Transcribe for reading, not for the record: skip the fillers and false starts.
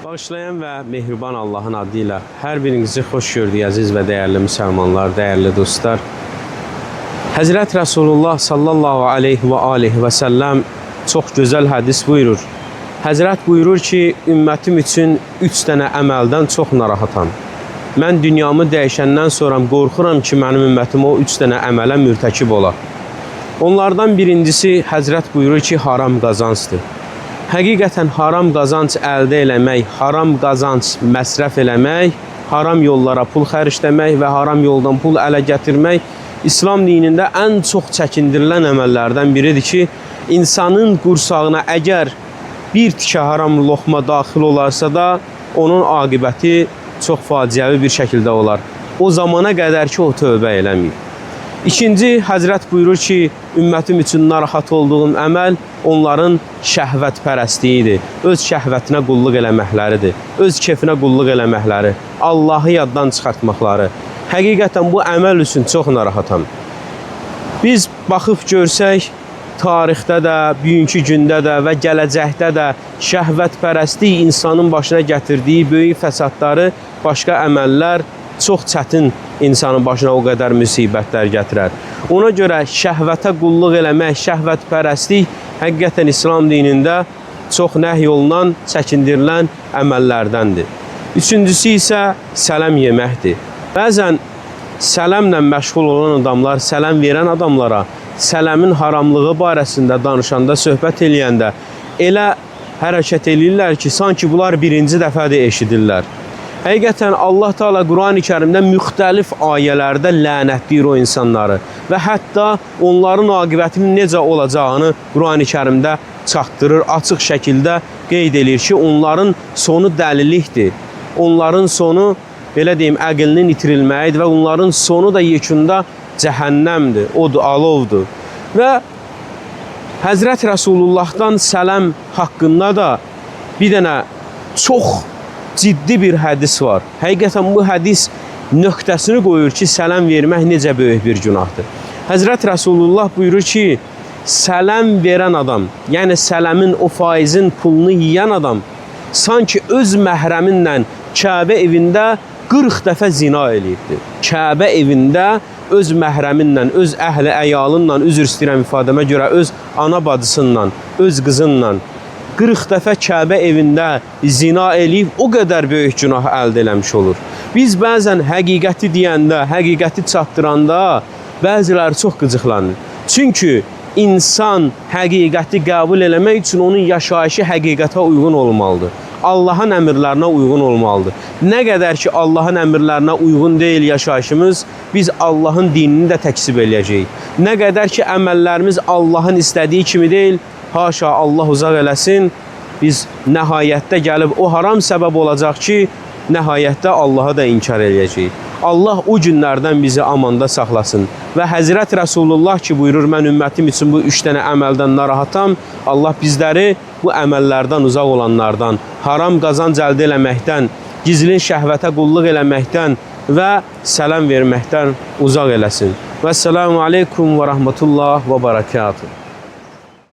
Bağışlayan və mehriban Allahın adıyla hər birinizi xoş gördük əziz və dəyərli müsəlmanlar, dəyərli dostlar. Həzrət Rasulullah sallallahu aleyhi və aleyhi və səlləm çox gözəl hədis buyurur. Həzrət buyurur ki, ümmətim üçün 3 dənə əməldən çox narahatam. Mən dünyamı dəyişəndən sonra qorxuram ki, mənim ümmətim o 3 dənə əmələ mürtəkib ola. Onlardan birincisi Həzrət buyurur ki, haram qazancdır. Həqiqətən haram qazanc əldə eləmək, haram qazanc məsrəf eləmək, haram yollara pul xərcləmək və haram yoldan pul ələ gətirmək İslam dinində ən çox çəkindirilən əməllərdən biridir ki, insanın qursağına əgər bir tikə haram loxma daxil olarsa da, onun aqibəti çox faciəvi bir şəkildə olar. O zamana qədər ki, o tövbə eləməyib. İkinci, Həzrət buyurur ki, ümmətim üçün narahat olduğum əməl onların şəhvətpərəstliyidir. Öz şəhvətinə qulluq eləməkləridir. Öz kefinə qulluq eləməkləri, Allahı yaddan çıxartmaqları. Həqiqətən bu əməl üçün çox narahatam. Biz baxıb görsək, tarixdə də, bugünkü gündə də və gələcəkdə də şəhvətpərəstlik insanın başına gətirdiyi böyük fəsadları, başqa əməllər çox çətin insanın başına o qədər müsibətlər gətirər. Ona görə şəhvətə qulluq eləmək, şəhvətpərəstlik həqiqətən İslam dinində çox nəhy olunan, çəkindirilən əməllərdəndir. Üçüncüsü isə sələm yeməkdir. Bəzən sələmlə məşğul olan adamlar, sələm verən adamlara sələmin haramlığı barəsində danışanda, söhbət eləyəndə elə hərəkət eləyirlər ki, sanki bunlar birinci dəfədir eşidirlər. Həqiqətən Allah Teala Quran-ı Kərimdə müxtəlif ayələrdə lənətləyir o insanları və hətta onların aqibətinin necə olacağını Quran-ı Kərimdə çatdırır, açıq şəkildə qeyd edir ki, onların sonu dəlilikdir. Onların sonu, belə deyim, əqlinin itirilməyidir və onların sonu da yekunda cəhənnəmdir, odur, alovdur. Və Həzrət Rəsulullahdan sələm haqqında da bir dənə çox ciddi bir hədis var. Həqiqətən bu hədis nöqtəsini qoyur ki, sələm vermək necə böyük bir günahdır. Həzrət Rasulullah buyurur ki, sələm verən adam, yəni sələmin o faizin pulunu yiyən adam, sanki öz məhrəminlə Kəbə evində 40 dəfə zina eləyibdir. Kəbə evində öz məhrəminlə, öz əhli əyalınla, üzr istəyirəm ifadəmə görə, öz ana bacısından, öz qızınla 40 dəfə Kəbə evində zina eləyib, o qədər böyük günah əldə eləmiş olur. Biz bəzən həqiqəti deyəndə, həqiqəti çatdıranda bəziləri çox qıcıqlanır. Çünki insan həqiqəti qəbul eləmək üçün onun yaşayışı həqiqətə uyğun olmalıdır. Allahın əmrlərinə uyğun olmalıdır. Nə qədər ki, Allahın əmrlərinə uyğun deyil yaşayışımız, biz Allahın dinini də təksib eləyəcəyik. Nə qədər ki, əməllərimiz Allahın istədiyi kimi deyil, haşa, Allah uzaq eləsin, biz nəhayətdə gəlib o haram səbəb olacaq ki, nəhayətdə Allaha da inkar eləyəcəyik. Allah o günlərdən bizi amanda saxlasın. Və Həzrət Rasulullah ki, buyurur, mən ümmətim üçün bu 3 dənə əməldən narahatam. Allah bizləri bu əməllərdən uzaq olanlardan, haram qazanc əldə eləməkdən, gizlin şəhvətə qulluq eləməkdən və sələm verməkdən uzaq eləsin. Vəssalamu aleykum və rəhmətullah və bərəkatuhu.